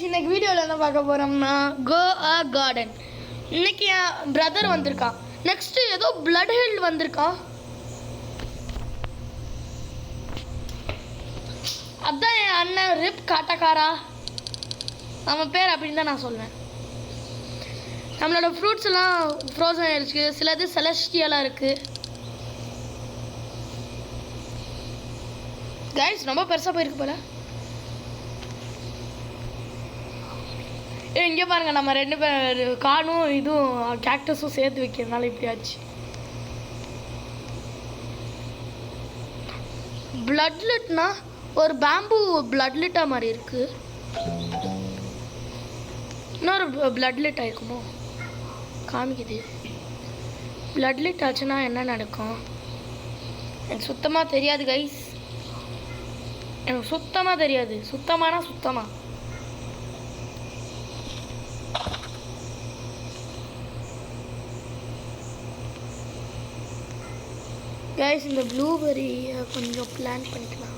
Guys, இன்னைக்கு வீடியோவில் என்ன பார்க்க போகிறோம்னா கோ அ கார்டன். இன்னைக்கு என் பிரதர் வந்திருக்கான். நெக்ஸ்ட்டு ஏதோ பிளட் ஹில் வந்திருக்கான். அதான் என் அண்ணன் ரிப் காட்டக்காரா, அவன் பேர் அப்படின்னு தான் நான் சொல்வேன். நம்மளோட ஃப்ரூட்ஸ் எல்லாம் ஃப்ரோசன் ஆயிடுச்சு, சிலது செலஸ்டியலாக இருக்குது. கைஸ் ரொம்ப பெருசாக போயிருக்கு போல. இங்கே பாருங்கள், நம்ம ரெண்டு பேர் காணும் இதுவும் கேக்டஸும் சேர்த்து வைக்கிறதுனால இப்படி ஆச்சு. பிளட்லிட்னா ஒரு பேம்பு பிளட்லிட்டா மாதிரி இருக்கு. இன்னொரு பிளட்லிட் ஆயிருக்குமோ காமிக்குது. பிளட்லிட் ஆச்சுன்னா என்ன நடக்கும் எனக்கு சுத்தமாக தெரியாது கைஸ். எனக்கு சுத்தமாக தெரியாது. சுத்தமானா சுத்தமாக கைஸ், இந்த ப்ளூபெரியை கொஞ்சம் பிளான் பண்ணிக்கலாம்.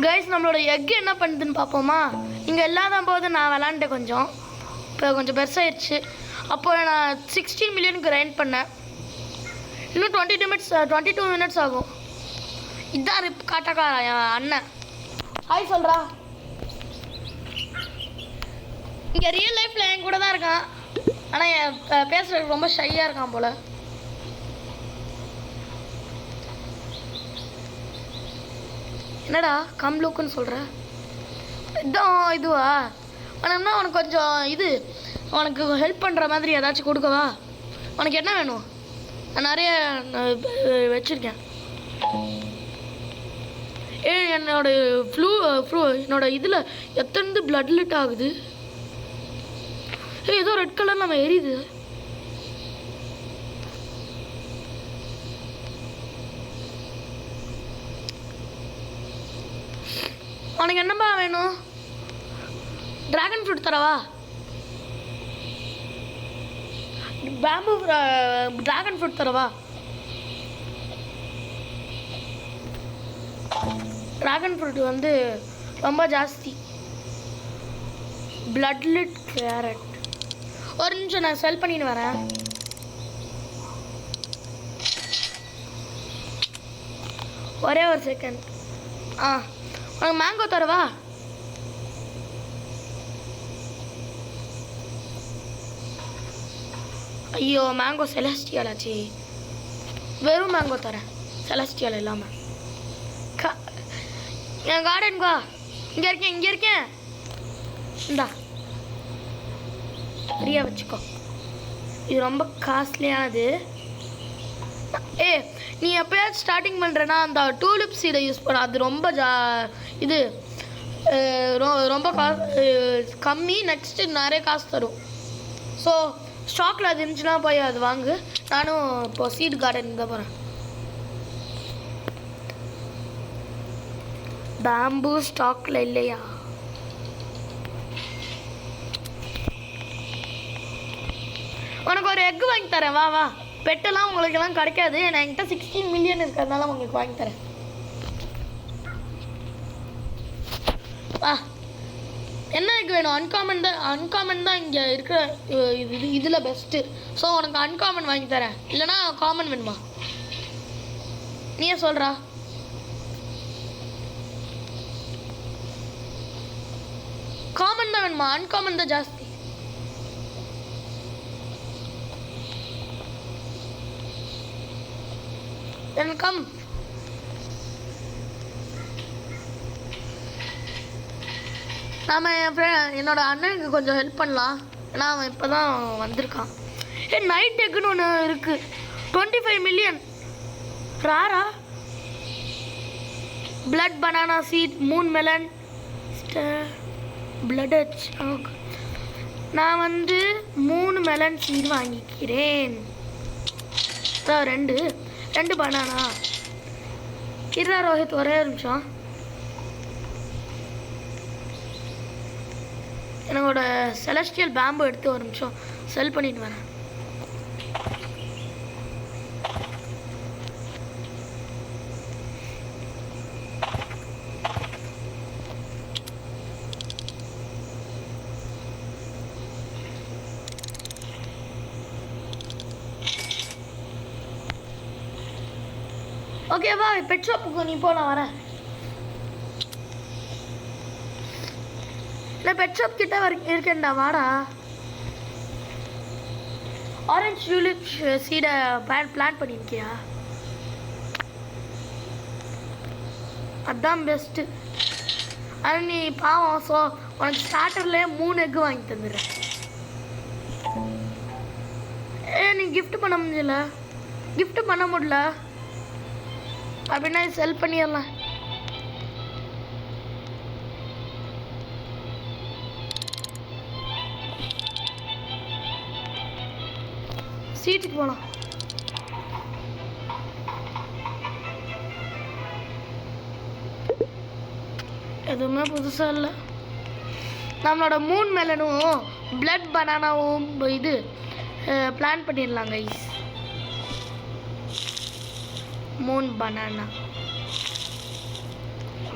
கைஸ், நம்மளோட எக் என்ன பண்ணுதுன்னு பார்ப்போமா? இங்கே இல்லாத போது நான் விளாண்டேன் கொஞ்சம். இப்போ கொஞ்சம் பெருசாகிடுச்சு. அப்போ நான் 16 மில்லியனுக்கு கிரைண்ட் பண்ணேன். இன்னும் 22 மினிட்ஸ் ஆகும். இதுதான் ரிப் காட்டக்காரா என் அண்ணன். ஹாய் சொல்கிறா. இங்கே ரியல் லைஃப்பில் என் கூட தான் இருக்கான். ஆனால் என் பேசுகிறதுக்கு ரொம்ப ஷையாக இருக்கான் போல். என்னடா கம்லுக்குன்னு சொல்கிற? இதுவா வேணும்னா உனக்கு கொஞ்சம் உனக்கு ஹெல்ப் பண்ணுற மாதிரி ஏதாச்சும் கொடுக்கவா? உனக்கு என்ன வேணும்? நான் நிறைய வச்சுருக்கேன். என்னோட என்னோட இதில் எத்தனை பிளட்லிட் ஆகுது. ஏதோ ரெட் கலர் நம்ம எரியுது. உனக்கு என்னப்பா வேணும்? டிராகன் ஃப்ரூட் தரவா? பேம்பு டிராகன் ஃப்ரூட் தரவா? டிராகன் ஃப்ரூட் வந்து ரொம்ப ஜாஸ்தி. பிளட்லிட் கேரட். ஒரு நிமிஷம் நான் செல் பண்ணின்னு வரேன். ஒரே ஒரு செகண்ட். உனக்கு மேங்கோ தரவா? ஐயோ, மேங்கோ செலஸ்டியல் ஆச்சு. வெறும் மேங்கோ தரேன், செலஸ்டியல் இல்லாமல். என் கார்டன் வா. இங்கே இருக்கேன். இந்தா ஃப்ரீயாக வச்சுக்கோ. இது ரொம்ப காஸ்ட்லியானது. நீ எப்போயாச்சும் ஸ்டார்டிங் பண்ணுறேன்னா அந்த டூலிப் சீடை யூஸ் பண்ண. அது ரொம்ப ரொம்ப கம்மி. நெக்ஸ்ட்டு நிறைய காசு தரும். ஸோ ஸ்டாக்கில் அது இருந்துச்சுன்னா போய் அது வாங்கு. நானும் இப்போ சீட் கார்டன் தான் போகிறேன். பேம்பு ஸ்டாக்கில் இல்லையா? உனக்கு ஒரு எக் வாங்கி தரேன், வா. பெட்டெல்லாம் உங்களுக்கெல்லாம் கிடைக்காது. நான் என்கிட்ட 16 மில்லியன் இருக்கிறதுனால உங்களுக்கு வாங்கி தரேன். வா. என்ன எக் வேணும்? அன்காமன் தான் இங்கே இருக்கிற இதில் பெஸ்ட்டு. ஸோ உனக்கு அன்காமன் வாங்கி தரேன். இல்லைனா காமன் வேணுமா? நீயே சொல்கிறா. காமன் தான் வேணுமா? அன்காமன் தான் ஜாஸ்தி. கம். நாம் என்னோட அண்ணனுக்கு கொஞ்சம் ஹெல்ப் பண்ணலாம். ஏன்னா அவன் இப்போ தான் வந்திருக்கான். நைட் எக்குன்னு ஒன்று இருக்குது. 25 மில்லியன் ராரா. Blood banana seed, moon melon, blood. நான் வந்து 3 மெலன் சீட் வாங்கிக்கிறேன். ரெண்டு பனானா. இருடா ரோஹித், ஒரே ஒரு நிமிஷம். என்னோட செலஸ்டியல் பேம்பு எடுத்து ஒரு நிமிஷம் செல் பண்ணிட்டு வரேன். ஓகேவா பெட் ஷாப்புக்கு நீ போ நான் வரேன் இல்லை பெட் ஷாப் கிட்ட இருக்கேன்டா வாடா ஆரஞ்சு டியூலிப் சீடை பிளான் பண்ணியிருக்கியா அதுதான் பெஸ்ட்டு அது நீ பாவம் ஸோ உனக்கு ஸ்டார்டர்லேயே 3 எக்கு வாங்கி தந்துடுறேன் நீ கிஃப்ட் பண்ண முடியல கிஃப்ட் பண்ண முடியல அப்படின்னா செல் பண்ணிடலாம் சீட்டுக்கு போகலாம் எதுவுமே புதுசாக இல்லை நம்மளோட மூன் மெலனும் பிளட் பனானாவும் இது பிளான் பண்ணிடலாம் guys moon banana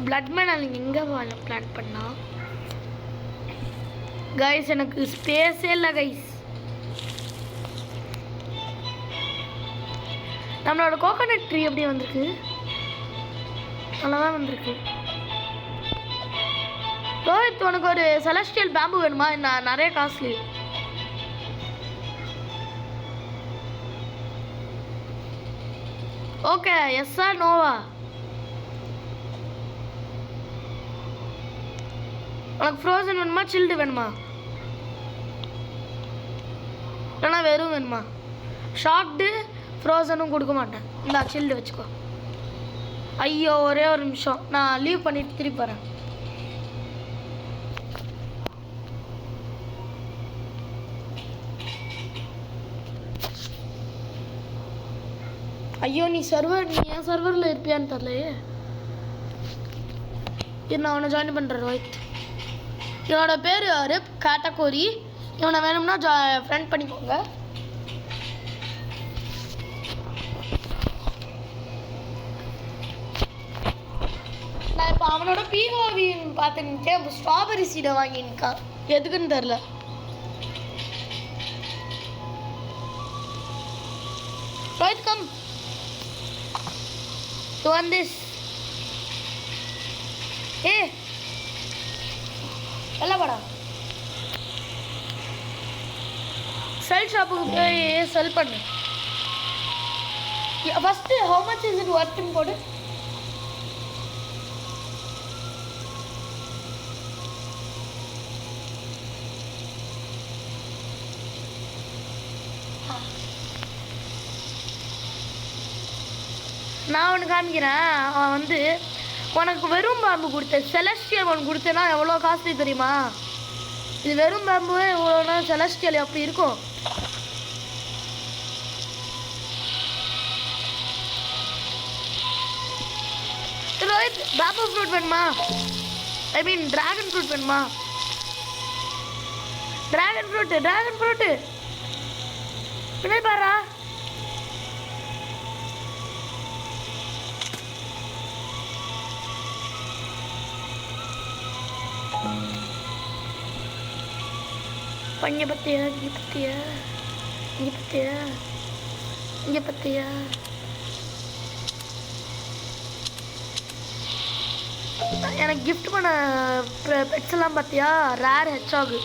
blood melon எங்கே பிளான் பண்ணா கைஸ் எனக்கு ஸ்பேஸே இல்லை கைஸ் நம்மளோட கோகோனட் ட்ரீ எப்படி வந்திருக்கு நல்லா தான் வந்திருக்கு ரோஹித் உனக்கு ஒரு செலஸ்டியல் பேம்பு வேணுமா நான் நிறைய காஸ்ட்லி ஓகே எஸ்ஸா நோவா உனக்கு ஃப்ரோசன் வேணுமா சில்டு வேணுமா இல்லைனா வெறும் வேணுமா ஷாக்டு ஃப்ரோசனும் கொடுக்க மாட்டேன் இந்த சில்டு வச்சுக்கோ ஐயோ ஒரே ஒரு நிமிஷம் நான் லீவ் பண்ணிட்டு திருப்பி வரேன் ஐயோ நீ என் சர்வரில் இருப்பியான்னு தெரியலையே நான் அவனை ஜாயின் பண்ணுறேன் ரோஹித் இவனோட பேர் ரிப் கேட்டகோரி இவனை வேணும்னா ஃப்ரெண்ட் பண்ணிக்கோங்க நான் இப்போ அவனோட பிஓவின்னு பார்த்துக்கிட்டேன் ஸ்ட்ராபெரி சீடை வாங்கியிருக்கான் எதுக்குன்னு தெரில Rohit come to on this எல்லாம் வாடா செல் ஷாப்புக்கு போய் செல் பண்ணு first how much is it worth ன்னு போடு நான் ஒன்று காமிக்கிறேன் அவன் வந்து உனக்கு வெறும் பாம்பு கொடுத்தேன் செலஸ்டியல் ஒன்று கொடுத்தேன்னா எவ்வளோ காஸ்ட்லி தெரியுமா இது வெறும் பாம்பு எவ்வளோனா செலஸ்டியல் அப்படி இருக்கும் ரோஹித் பாம்பு ஃப்ரூட் வேணுமா ஐ மீன் டிராகன் ஃப்ரூட் வேணுமா டிராகன் ஃப்ரூட்டு பின்னாடி பாரா இங்கே பத்தியா எனக்கு கிஃப்ட் பண்ண பெட்ஸ் எல்லாம் பார்த்தியா ரேர் ஹெட்சாக்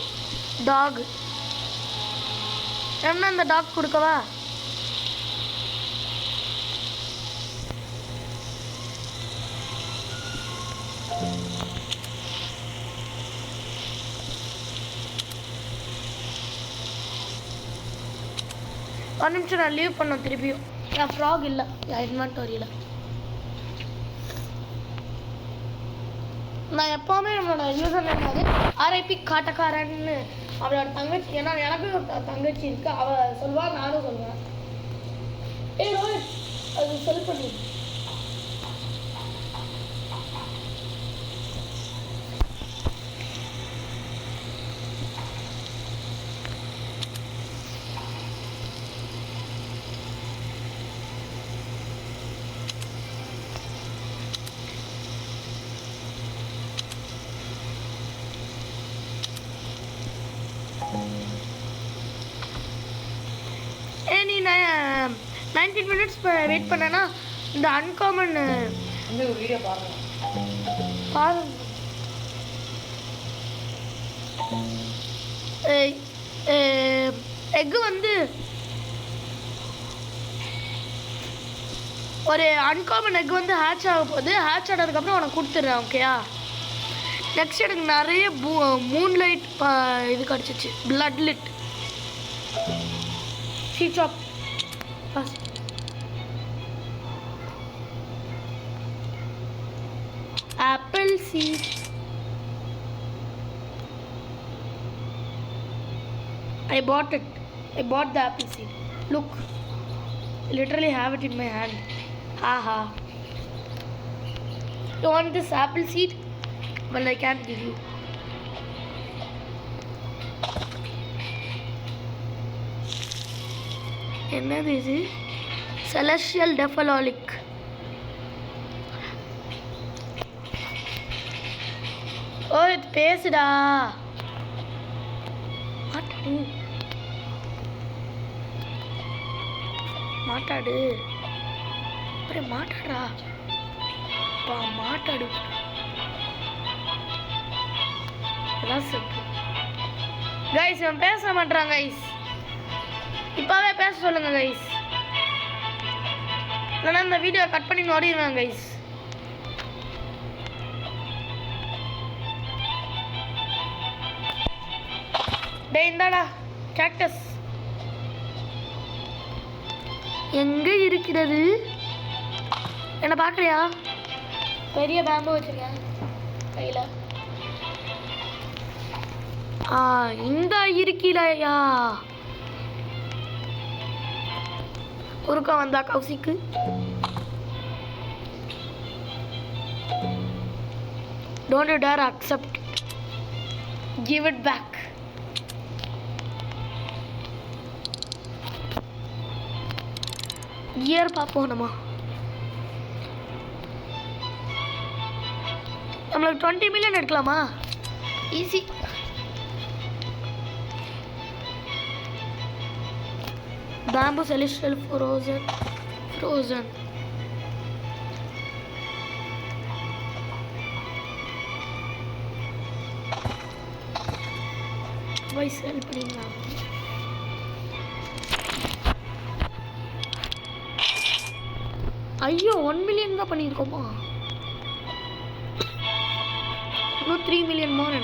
டாக் என்ன அந்த டாக் கொடுக்கவா ஒரு நிமிஷம் நான் லீவ் பண்ணோம் திருப்பியும் என் ஃப்ராக் இல்லை என் இன்வென்டரியில் நான் எப்போவுமே நம்மளோட யூசர் நேம் அது ஆர்ஐபி காட்டக்காரன்னு அவளோட தங்கச்சி ஏன்னா எனக்கு ஒரு தங்கச்சி இருக்கு அவள் சொல்வா நானும் சொல்லுவேன் ரோஹித் அது செல் பண்ணி நீ 19 மினிட்ஸ் வெயிட் பண்ணனா இந்த அன்காமன் இந்த ஒரு வீடியோ பாருங்க. எக்கு வந்து ஒரு அன்காமன் எக் வந்து ஹேட்ச் ஆக போகுது. ஹேட்ச் ஆனதுக்கப்புறம் உனக்கு கொடுத்துட்றேன். ஓகேயா? நெக்ஸ்ட் எனக்கு நிறைய மூன்லைட் இது கிடச்சிச்சு. பிளட் லிட் சீச்சாப் apple seed. I bought it. I bought the apple seed. Look, I literally have it in my hand. Haha. You want this apple seed? Well, I can't give you. என்னது இது? Celestial Defalolic. ஓ இது பேசுடா. மாட்டாடு மாட்டாடுறா. மாட்டாடு guys. இவன் பேச மாட்டான் guys. இப்பவே பேச சொல்லுங்க கைஸ், இல்லைன்னா இந்த வீடியோ கட் பண்ணி ஓடிடுவேன் கைஸ். டேய் இந்தாடா கேக்டஸ். எங்க இருக்கிறது? என்ன பார்க்குறியா? பெரிய பேம்பு வச்சிருக்கேன் கையில். இந்த இருக்கிலையா? ஒருக்கா வந்தா Kaushik. Don't you dare accept it. Give it back. Gear பார்ப்போம். நம்மளுக்கு 20 மில்லியன் எடுக்கலாமா? ஈஸி. பேம்பு செலிஸ்டியல் ஃப்ரோசன் போய் செல் பண்ணிக்கலாம். ஐயோ 1 மில்லியன் தான் பண்ணியிருக்கோமா? இன்னும் 3 மில்லியன் மோர்.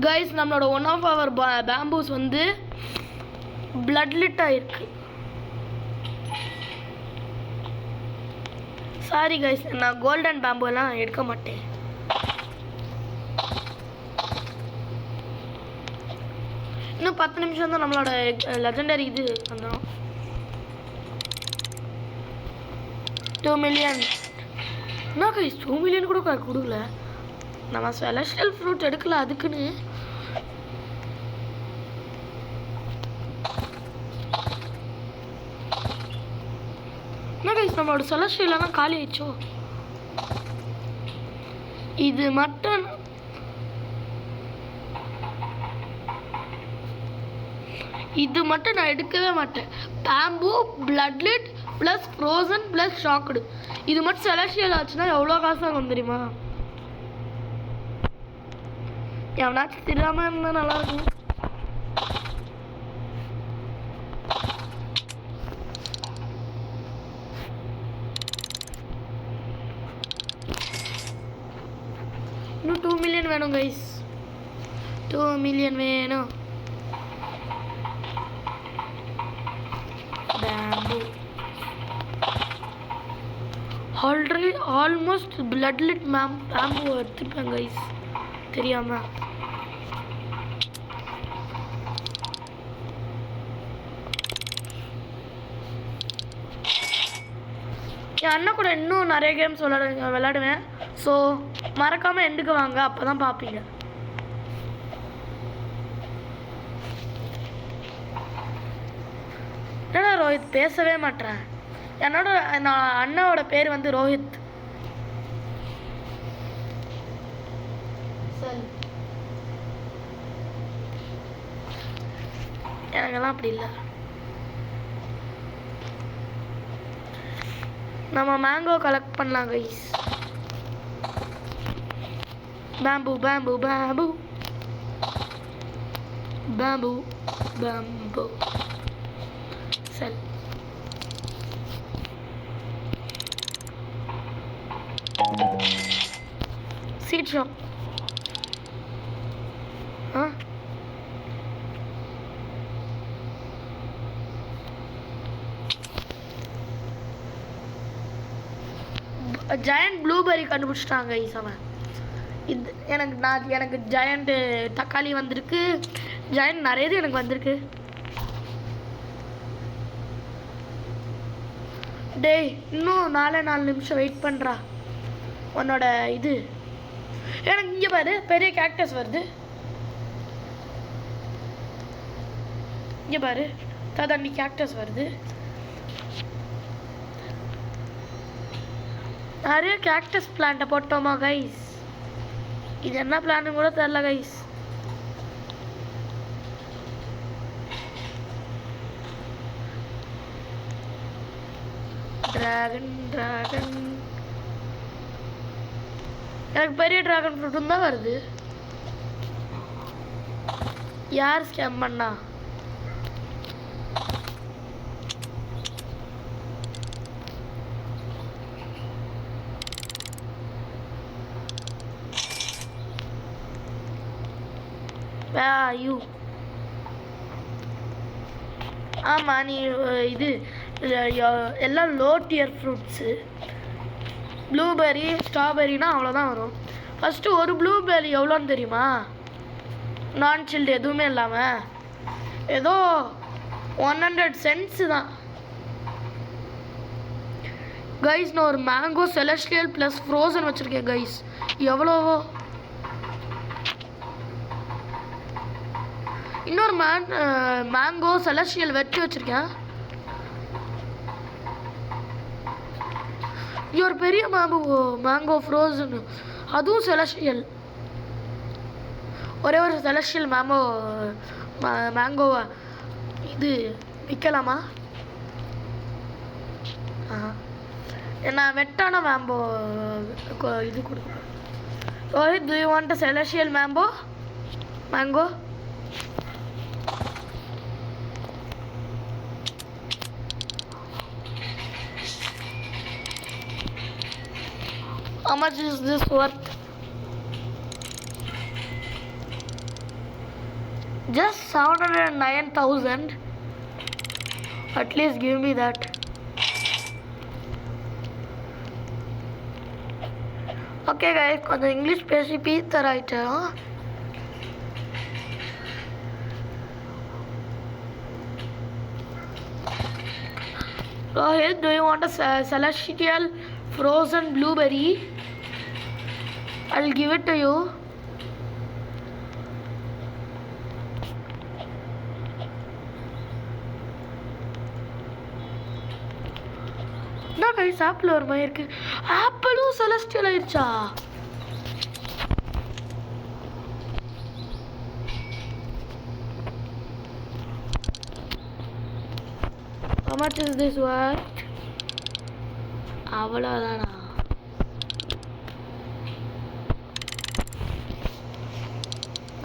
கைஸ் நம்மளோட ஒன் ஆஃப் அவர் பேம்பூஸ் வந்து பிளட் லிட் ஆயிருக்கு. சாரி கைஸ், நான் கோல்டன் பேம்பு எல்லாம் எடுக்க மாட்டேன். இன்னும் 10 நிமிஷம் தான் நம்மளோட லெஜெண்டரி இது வந்துடும். 2 மில்லியன். என்ன கைஸ் 2 மில்லியன் கூட கொடுக்கல. நம்ம செலஸ்டியல் ஃப்ரூட் எடுக்கல அதுக்குன்னு. என்ன கைஸ் நம்மளோட செலஸ்டியல்லாம் காலி ஆயிடுச்சோ? இது மட்டும் நான் எடுக்கவே மாட்டேன். Bamboo, blood lit plus frozen plus shocked. இது மட்டும் செலஸ்டியல் ஆச்சுன்னா எவ்வளோ காசு ஆகும் தெரியுமா? எவனாச்சும் தெரியாம இருந்தால் நல்லா இருக்கும். இன்னும் 2 மில்லியன் வேணும் கைஸ். 2 மில்லியன் வேணும். Bamboo almost blood lit bamboo எடுத்துப்பேன் கைஸ் தெரியாம. என் அண்ணன் கூட இன்னும் நிறைய கேம்ஸ் விளையாடுவேன். ஸோ மறக்காமல் எண்டுக்கு வாங்க, அப்போ தான் பார்ப்பீங்க. என்னடா ரோஹித் பேசவே மாட்டேன். நான் அண்ணாவோட பேர் வந்து ரோஹித். செல். எனக்கெல்லாம் அப்படி இல்லை. நம்ம மேங்கோ கலெக்ட் பண்ணலாம் guys. Bamboo bamboo bamboo bamboo bamboo sell. Seed shop. Giant blueberry கண்டுபிடிச்சிட்டாங்க கைஸ். அவன் இது எனக்கு ஜெயண்ட் தக்காளி வந்திருக்கு. ஜெயண்ட் நிறைய இது எனக்கு வந்திருக்கு. டேய் இன்னும் 4 நிமிஷம் வெயிட் பண்ணுறா. உன்னோட இது எனக்கு இங்கே பாரு, பெரிய கேக்டஸ் வருது. இங்கே பாரு, தண்ணி கேக்டஸ் வருது. நிறைய கேக்டஸ் பிளான்ட்டை போட்டோமா கைஸ்? இது என்ன பிளான்னு கூட தெரில கைஸ். டிராகன் டிராகன் எனக்கு பெரிய டிராகன் ஃப்ரூட்டும் தான் வருது. யார் ஸ்கேம் பண்ணா? யூ ஆமாம், நீ இது எல்லாம் லோ டியர் ஃப்ரூட்ஸு. ப்ளூபெர்ரி ஸ்ட்ராபெர்ரினா அவ்வளோதான் வரும். ஃபஸ்ட்டு ஒரு ப்ளூபெர்ரி எவ்வளோன்னு தெரியுமா? நான் சில்டு எதுவுமே இல்லாமல் ஏதோ 100 சென்ட்ஸு தான் கைஸ். நான் ஒரு மேங்கோ செலஸ்டியல் ப்ளஸ் ஃப்ரோசன் வச்சுருக்கேன் கைஸ். எவ்வளோவோ. இன்னொரு மேங்கோ செலஸ்டியல் வெட்டி வச்சுருக்கேன். இது ஒரு பெரிய மேங்கோ ஃப்ரோசன், அதுவும் செலஸ்டியல். ஒரே ஒரு செலஸ்டியல் மேங்கோவை இது விற்கலாமா? நான் வெட்டான மேங்கோ இது கொடுக்குறேன். Rohit, do you want a celestial mango? How much is this worth? Just 709,000. At least give me that. Okay guys, கொஞ்சம் இங்கிலீஷ் பேசி பீத்தர் ஆயிட்டோம். Rohit, do you want a celestial frozen blueberry? I'll give it to you. என்ன guys, apple ஒரு மாதிரி இருக்கு. ஆப்பிளும் celestial ஆயிடுச்சா? How much is this worth? அவ்வளோதானா?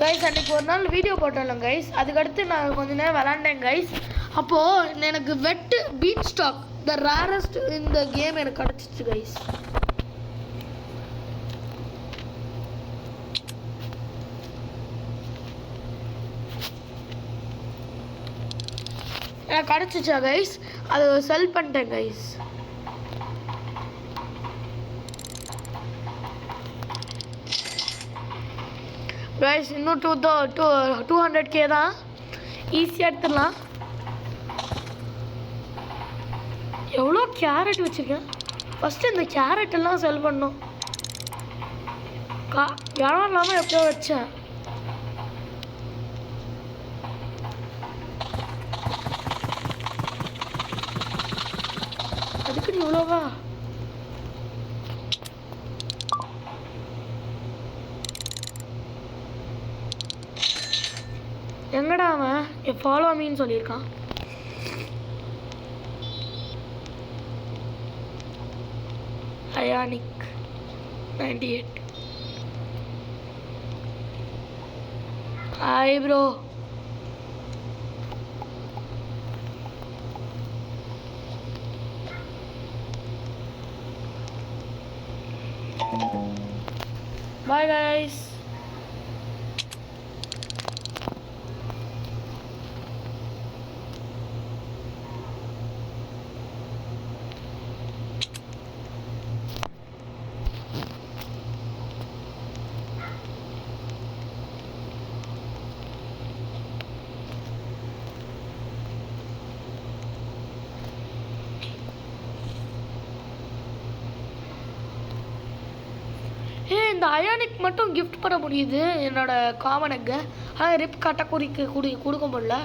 Guys, அன்றைக்கி ஒரு நாள் வீடியோ போட்டோம்ல கைஸ், அதுக்கடுத்து நான் கொஞ்ச நேரம் விளாண்டேன் கைஸ். அப்போது எனக்கு வெட்டு பீட் ஸ்டாக் த ரேரஸ்ட் இந்த கேம் எனக்கு கிடச்சிச்சு கைஸ். எனக்கு கிடச்சிச்சா கைஸ், அது செல் பண்ணிட்டேன் கைஸ். கைஸ் இன்னும் 200K தான், ஈஸியாக எடுத்துடலாம். எவ்வளோ கேரட் வச்சுருக்கேன். ஃபஸ்ட்டு இந்த கேரட் எல்லாம் செல் பண்ணோம். இடம் இல்லாமல் எப்படியோ வச்சேன். அதுக்கு நீ இவ்வளோவா? எங்கடா அவன் ஃபாலோ மீன்னு சொல்லியிருக்கான். Ionic 98. Hi bro. Bye guys. இந்த அயானிக் மட்டும் கிஃப்ட் பண்ண முடியுது என்னோட காமனுக்கு. ஆனால் ரிப் கேட்டகரிக்கு கொடுக்க முடியல.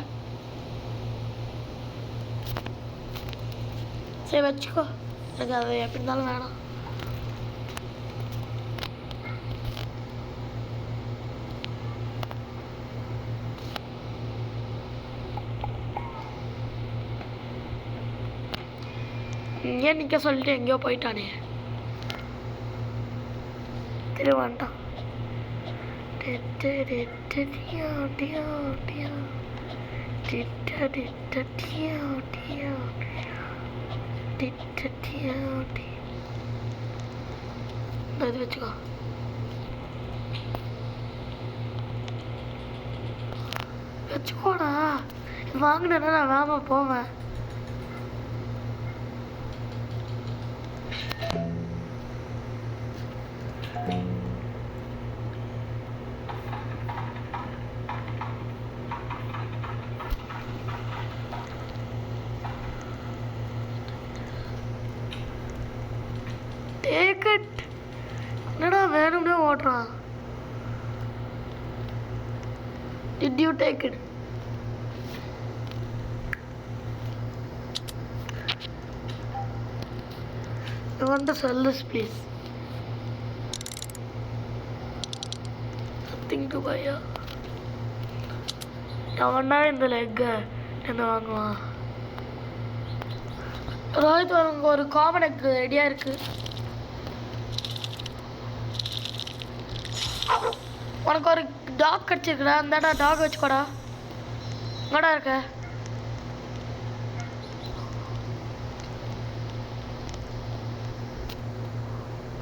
சரி வச்சுக்கோ, எனக்கு அது எப்படி இருந்தாலும் வேணாம். ஏன் நிற்க சொல்லிட்டு எங்கேயோ போயிட்டானே. திருவாண்டான். இது வச்சுக்கோ. வச்சுக்கோடா, வாங்கினா நான் வேமா போவேன். Take it. என்னடா வேணும்னே ஓடுறான். Did you take it? I want to sell this please. Nothing to buy. எவன்டா இந்த லெக் என்ன வாங்குவான்? ரோஹித் உனக்கு ஒரு காமன் எக் ரெடியா இருக்கு. உனக்கு ஒரு டாக் கிடச்சிருக்குடா, அந்தாடா டாக் வச்சுக்கோடா. எங்கடா இருக்க?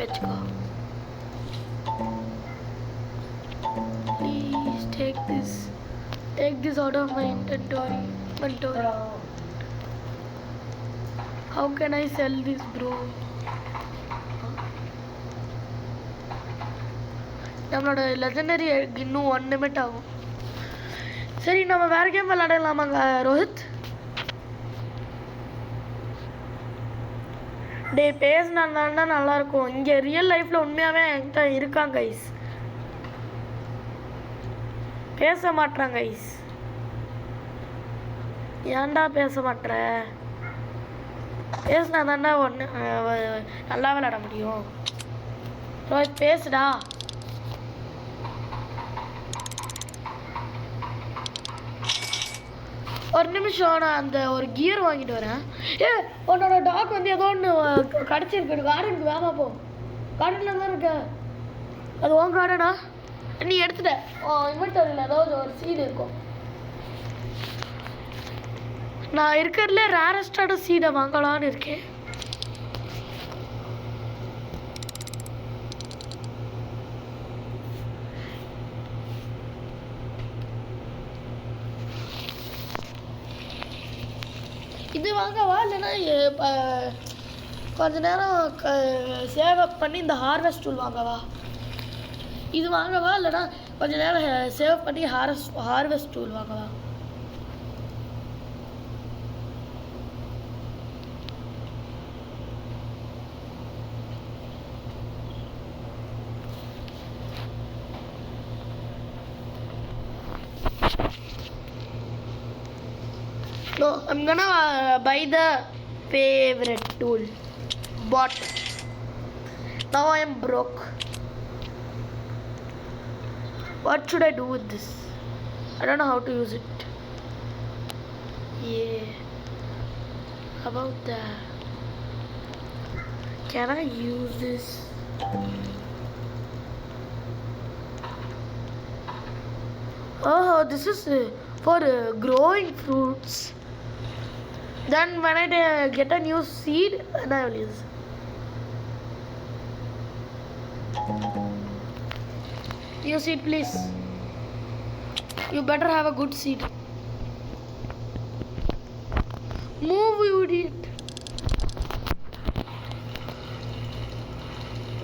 வச்சுக்கோ. Please take this out of my inventory. How can I sell this bro? நம்மளோட லெஜெண்டரி இன்னும் 1 நிமிட் ஆகும். சரி நம்ம வேற கேம் விளையாடலாமாங்க ரோஹித்? டே பேசினா நல்லா இருக்கும். இங்கே ரியல் லைஃப்ல உண்மையாவே என்கிட்ட இருக்காங்க கைஸ், பேச மாட்றாங்க கைஸ். ஏன்டா பேச மாட்ற? பேசினா தாண்டா ஒன்று நல்லா விளையாட முடியும். ரோஹித் பேசுடா. ஒரு நிமிஷம், நான் அந்த ஒரு கியர் வாங்கிட்டு வரேன். உன்னோட டாக் வந்து ஏதோ ஒன்று கடிச்சிருக்கு. கார்டனுக்கு வேமா போ. கார்டனில் தான் இருக்க. அது உன் கார்டனா? நீ எடுத்துட்ட. இன்வெர்டரில் ஏதாவது ஒரு சீடு இருக்கும். நான் இருக்கிறதுல ரேரஸ்டான சீடை வாங்கலான்னு இருக்கேன். இது வாங்கவா இல்லைன்னா கொஞ்ச நேரம் சேவ் அப் பண்ணி இந்த ஹார்வெஸ்ட் டூல் வாங்கவா? இது வாங்கவா இல்லைன்னா கொஞ்ச நேரம் சேவ் பண்ணி ஹார்வெஸ்ட் டூல் வாங்கவா? No, I'm gonna buy the favorite tool. But now I am broke. What should I do with this? I don't know how to use it. Yeah. About that. Can I use this? Oh, this is for growing fruits. Then when I get a new seed, then I will use. New seed, please. You better have a good seed. Move, you idiot.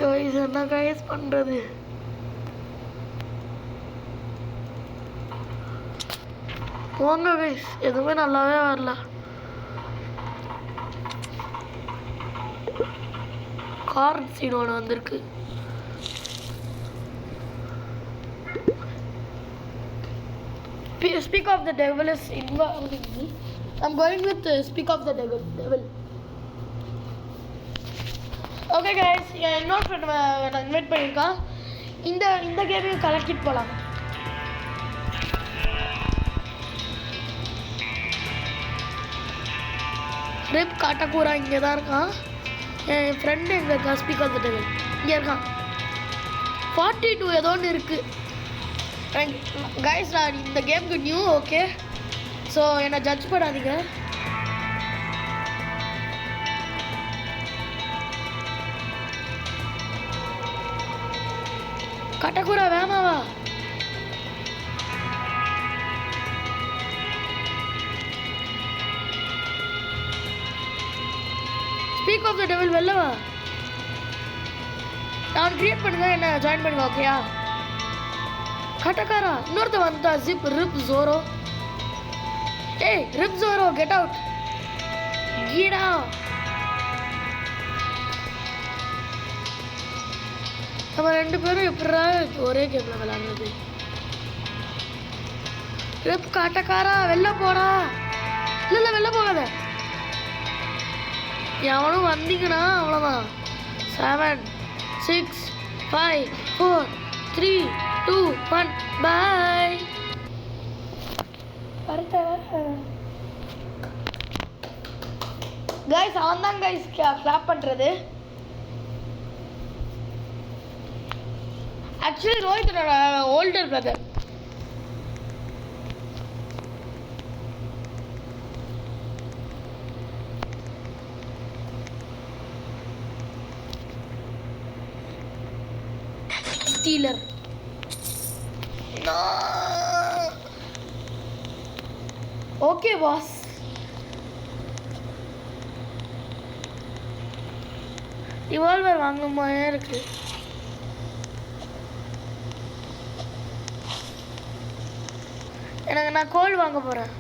Guys, என்ன guys பண்றது? போங்க guys, எதுவுமே நல்லாவே வரல. Corn seat ஒன்று வந்திருக்கு. Speak of the devil is involving me. I'm going with speak of the devil. Okay guys, இன்னொரு friend நான் இன்வைட் பண்ணியிருக்கான். இந்த கேமையும் கலக்கிட்டு போகலாம். ரிப் காட்டக்கூரா இங்கே தான் இருக்கான். என் ஃப்ரெண்டு எங்கே இருக்கா? ஸ்பீக் ஆஃப் த டெவில் இங்கே இருக்கான். 42 ஏதோ ஒன்று இருக்குது. கைஸ் நான் இந்த கேமுக்கு நியூ, ஓகே? ஸோ என்னை ஜட்ஜ் பண்ணாதீங்க. கட்டக்கூரா வேமாவா? ஸ்பீக் ஆஃப் த டெவில் வெல்லவா? நான் கிரியேட் பண்ணுங்க, என்ன ஜாயின் பண்ணுங்க, ஓகேயா? கட்டக்காரா இன்னொருத்த வந்தா. ஜிப் ரிப் ஜோரோ. ஏய் ரிப் ஜோரோ, கெட் அவுட். கீடா நம்ம ரெண்டு பேரும் எப்படா ஒரே கேம்ல விளையாடுறது? ரிப் காட்டக்காரா வெளில போடா. இல்லை வெளில போகாத. எவனும் வந்தீங்கன்னா அவ்வளோதான். 7 6 5 4 3 2 1 பாய். கைஸ் அவன் தான் கைஸ் கிளாப் பண்ணுறது. ஆக்சுவலி ரோஹித்தோட older brother. Stealer. Okay boss. Revolver வாங்கணுமா இருக்கு. எனக்கு நான் கோல் வாங்க போறேன்.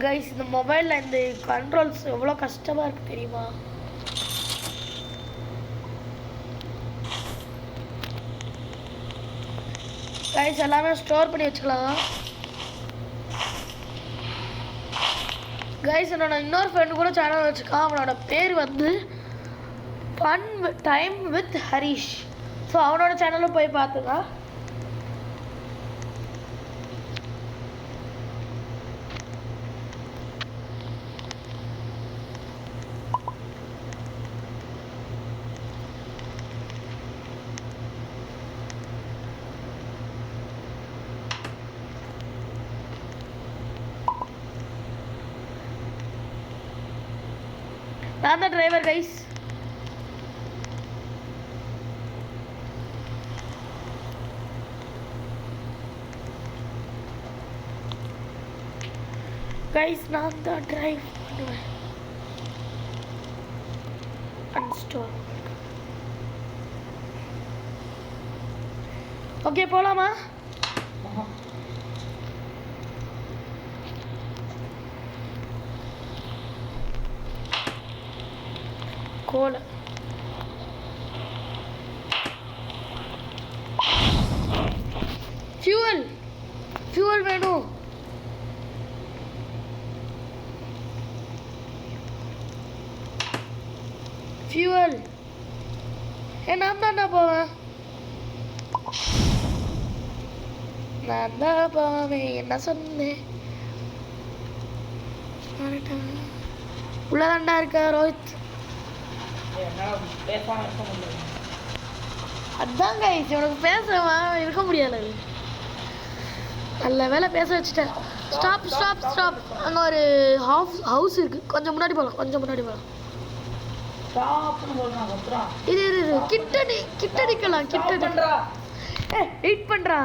கைஸ் இந்த மொபைலில் இந்த கண்ட்ரோல்ஸ் எவ்வளோ கஷ்டமாக இருக்குது தெரியுமா? கைஸ் எல்லாமே ஸ்டோர் பண்ணி வச்சுக்கலாம். கைஸ் என்னோட இன்னொரு ஃப்ரெண்டு கூட சேனல் வச்சுருக்கான். அவனோட பேர் வந்து fun time with Harish. So அவனோட சேனலும் போய் பார்த்துங்க. நான் தான் டிரைவர் கைஸ். கைஸ் நான் தான் டிரைவ் பண்ணுவேன். அன்ஸ்டால். ஓகே போலாமா? கோல ஃபியூவல் வேணும். ஃபியூவல் நான் தான்டா போவேன். நான் தான் போவேன். என்ன சொன்னேன்? உள்ளதாண்டா இருக்கா ரோஹித். அதான் கைஸ் உனக்கு பேசவா இருக்க முடியாது. நல்ல வேலை பேச வச்சுட்டேன். Stop stop stop. அங்கே ஒரு ஹவுஸ் இருக்கு. கொஞ்சம் முன்னாடி போகலாம். கொஞ்சம் முன்னாடி போகலாம். இது இது கிட்ட நிக்கலாம். கிட்ட வெயிட் பண்றா.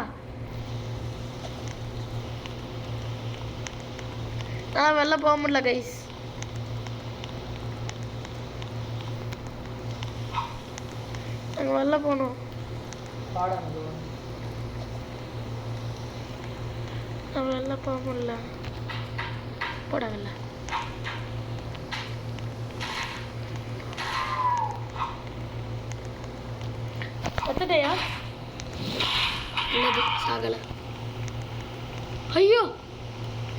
நான் வெளில போக முடியல கைஸ். நாங்கள் வெளில போகணும். நான் வெளில போக முடியல. போட வெளில. பத்துடையா? இல்லது சாகல. ஐயோ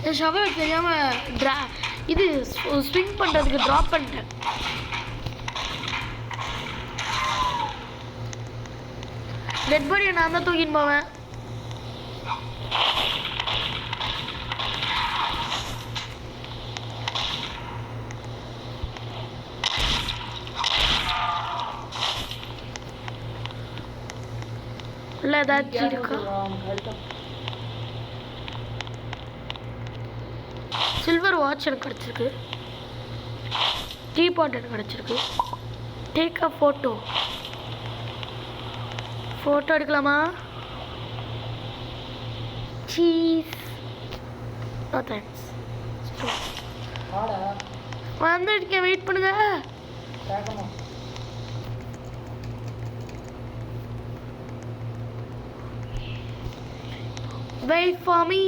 என் ஷவர் தெரியாம இது ஸ்விங் பண்றதுக்கு ட்ராப் பண்ணிட்டேன். டெட் பாடியை நான் தான் தூக்கின்னு போவேன். உள்ள ஏதாச்சும் இருக்கா? சில்வர் வாட்ச் எனக்கு கிடச்சிருக்கு. டீ பாட் எனக்கு கிடச்சிருக்கு. Take a photo. ஃபோட்டோ எடுக்கலாமா? சீஸ். No thanks. வந்துருக்கேன். வெயிட் பண்ணுங்க. Wait for me.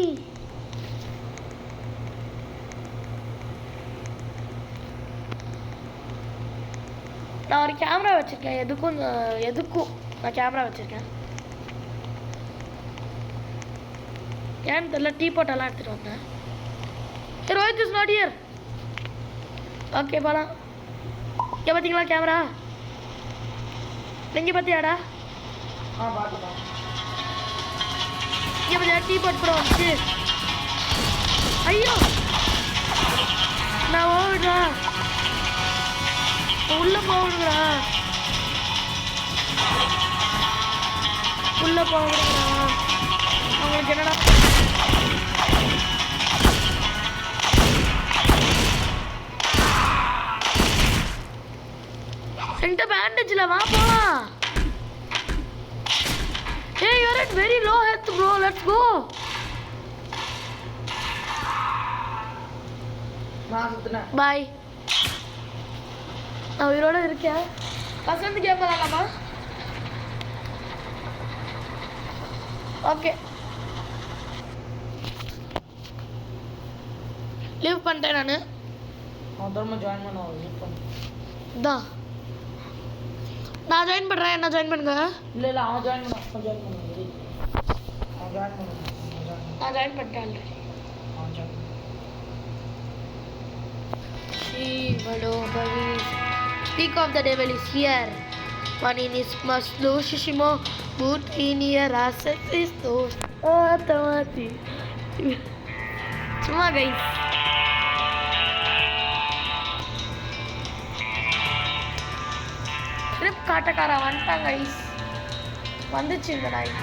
நான் ஒரு கேமரா வச்சிருக்கேன். எதுக்கும் நான் கேமரா வச்சிருக்கேன். ஏன்னு தெரியல. டீ போட்டெல்லாம் எடுத்துட்டு வந்தேன். Rohit is not here. Okay போலாம். இங்கே பார்த்தீங்களா கேமரா? நீங்கள் பார்த்தியாடா? இங்கே பார்த்தியா டீ போட் கூட வந்துச்சு. ஐயோ நான் ஓடுறா. உள்ள போகணுங்களா? உள்ள போகணுங்களா? அவங்களுக்கு என்னடா? என்கிட்ட பேண்டேஜ்ல வா போலாம். Hey, you're at very low health, bro. Let's go. Bye. நான் உயிரோட இருக்கேன். வசந்த் கேம் விளாடலாமா? ஓகே லீவ் பண்ணிட்டேன் நான். ஜாயின் தான் நான் ஜாயின் பண்ணுறேன். என்ன ஜாயின் பண்ணுங்க. இல்லை அவன் ஜாயின் பண்ண. நான் ஜாயின் பண்ணிட்டேன். Speak of the devil is here. One in his must do shishimo. Boot in your ass is those. Tamati. Cuma guys. Trip காட்டக்கார வந்துட்டாங்க guys. வந்துச்சு இந்த நாய்.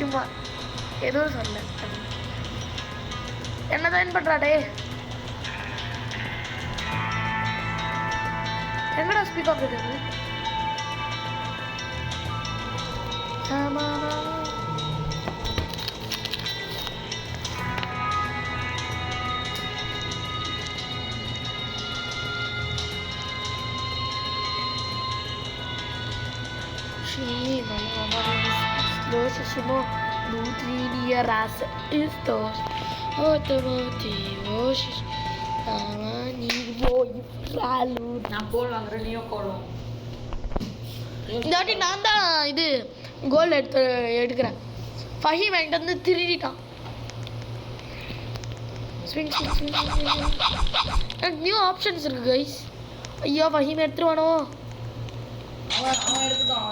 சும்மா ஏதோ சொல்ல. என்ன ஜாயின் பண்றாடே? எங்கடா speak of the devil? Shimo Nutrinia Rasa is those automotive washes. Amani boy Ralu. நான் கோல் வாங்குறேன், நீயோ கோல் வாங்க. இந்த வாட்டி நான் தான் இது கோல் எடுக்கிறேன். ஃபஹீம் என்கிட்ட வந்து திருடிட்டான். Swing swing swing. New options இருக்கு கைஸ். ஐயோ ஃபஹீம் எடுத்துருவானோ? அவன் எடுத்துட்டான்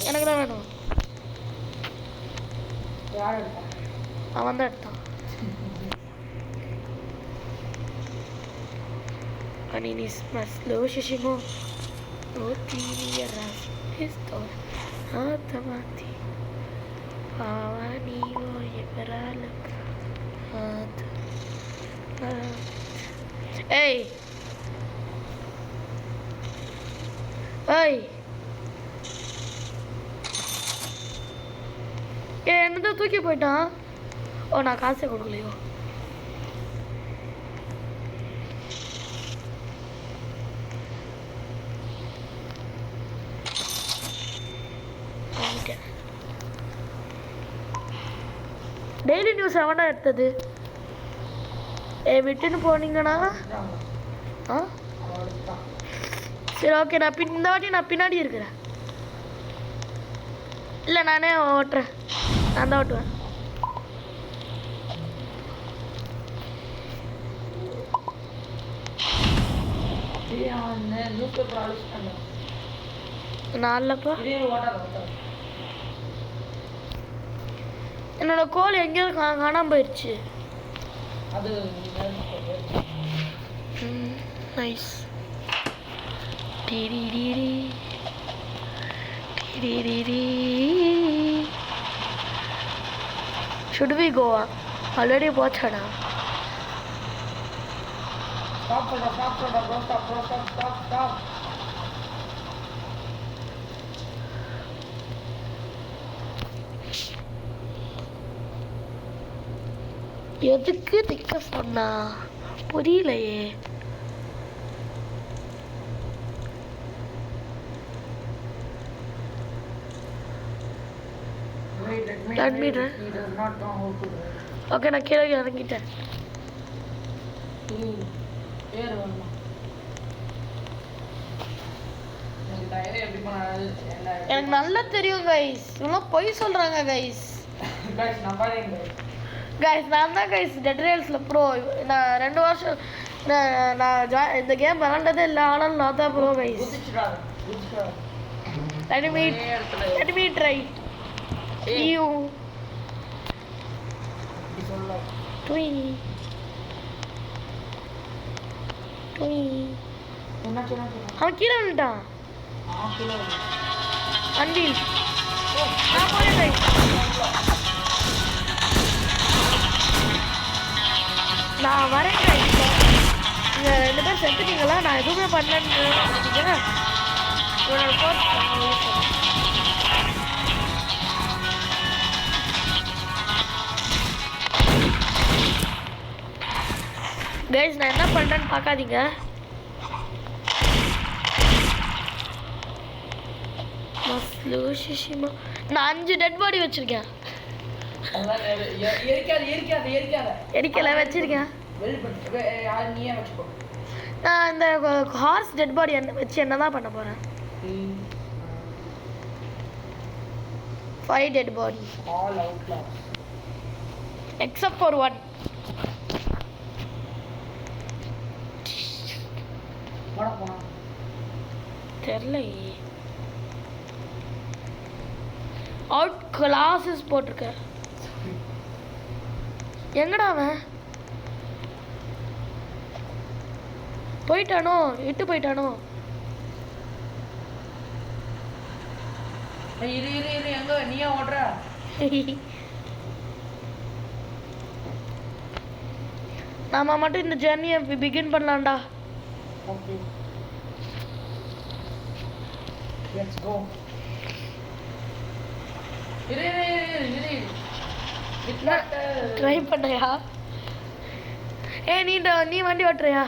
எனக்கு தான் வேணும். யார் எடுத்தான்? அவன் தான் எடுத்தான். Aninis mas lo shishimo Otini ras Histor Atamati Pawani Oye Peralak Hey Hey என்னதான் தூக்கி போயிட்டான். ஓ நான் காசே கொடுக்கலையோ. டெய்லி நியூஸ் அவனா எடுத்தது. விட்டுன்னு போனீங்கன்னா ஆ சரி ஓகே. நான் இந்த வாட்டி நான் பின்னாடி இருக்கிறேன். இல்லை நானே ஓட்டுறேன். நான் தான் ஓட்டுவேன். நியூஸ் பேப்பர் அழிச்சிட்டாங்க. நான் இல்லைப்பா. ஓட்டாத என்னோட கோல் எங்கேயோ காணாமல் போயிடுச்சு. அது நைஸ். டிடிடிடி டிடிடிடி. Should we go? Already போச்சாடா. stop. எதுக்கு நிற்க சொன்னா புரியலையே. Let me try. He does not know how to drive. Okay நான் கீழே இறங்கிட்டேன். பேர் வேணுமா? எனக்கு நல்லா தெரியும் கைஸ். இவ்வளோ பொய் சொல்கிறாங்க கைஸ். கைஸ் நான் தான் கைஸ் டெட் ரேல்ஸில் ப்ரோ. நான் 2 வருஷம் நான் இந்த கேம் விளாண்டதே இல்லை. ஆனாலும் நான் தான் bro guys. Let me try. You. Tui. அவன் கீழே வந்துட்டான். அன்பில் நான் போறேன் கைஸ். நான் வரேன் கைஸ். நீங்கள் 2 பேர் செத்துட்டீங்களா? நான் எதுவுமே பண்ணலன்னு நினைச்சீங்கன்னா உன்னோட கோர்ஸ் கைஸ் நான் என்ன பண்ணுறேன்னு பார்க்காதீங்க. நான் 5 டெட் பாடி வச்சிருக்கேன். எரிக்கல வச்சிருக்கேன். நான் இந்த ஹார்ஸ் டெட் பாடி வச்சு என்ன தான் பண்ண போகிறேன். 5 டெட் பாடி except for 1. தெரியலையே. அவுட் கிளாஸஸ் போட்டிருக்க. எங்கடா அவன் போயிட்டானோ? விட்டு போயிட்டானோ? இரு எங்க நீயா ஓடுற? நாம மட்டும் இந்த ஜர்னியை பிகின் பண்ணலாம்டா. Okay let's go. இரு ட்ரை பண்ணையா? நீ வண்டி ஓட்டுறியா?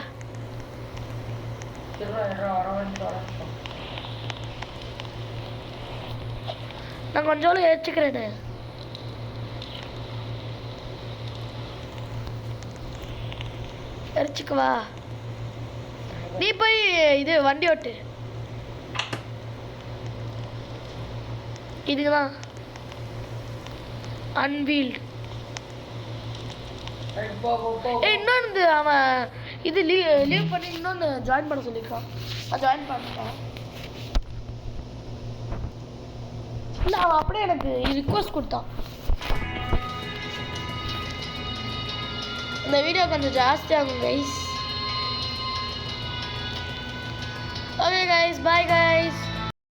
நான் கொஞ்சம் ஏச்சுக்கிறேன். எரிச்சுக்குவா. நீ போய் இது வண்டி ஓட்டு. இதுதான் அன்வீல்டு. இன்னொன்று அவன் இது லீவ் பண்ணி இன்னொன்று ஜாயின் பண்ண சொல்லியிருக்கான். நான் ஜாயின் பண்ணிட்டேன். இல்லை அவன் அப்படியே எனக்கு ரிக்வஸ்ட் கொடுத்தான். இந்த வீடியோ கொஞ்சம் ஜாஸ்தியாகும் guys. Okay guys, bye guys.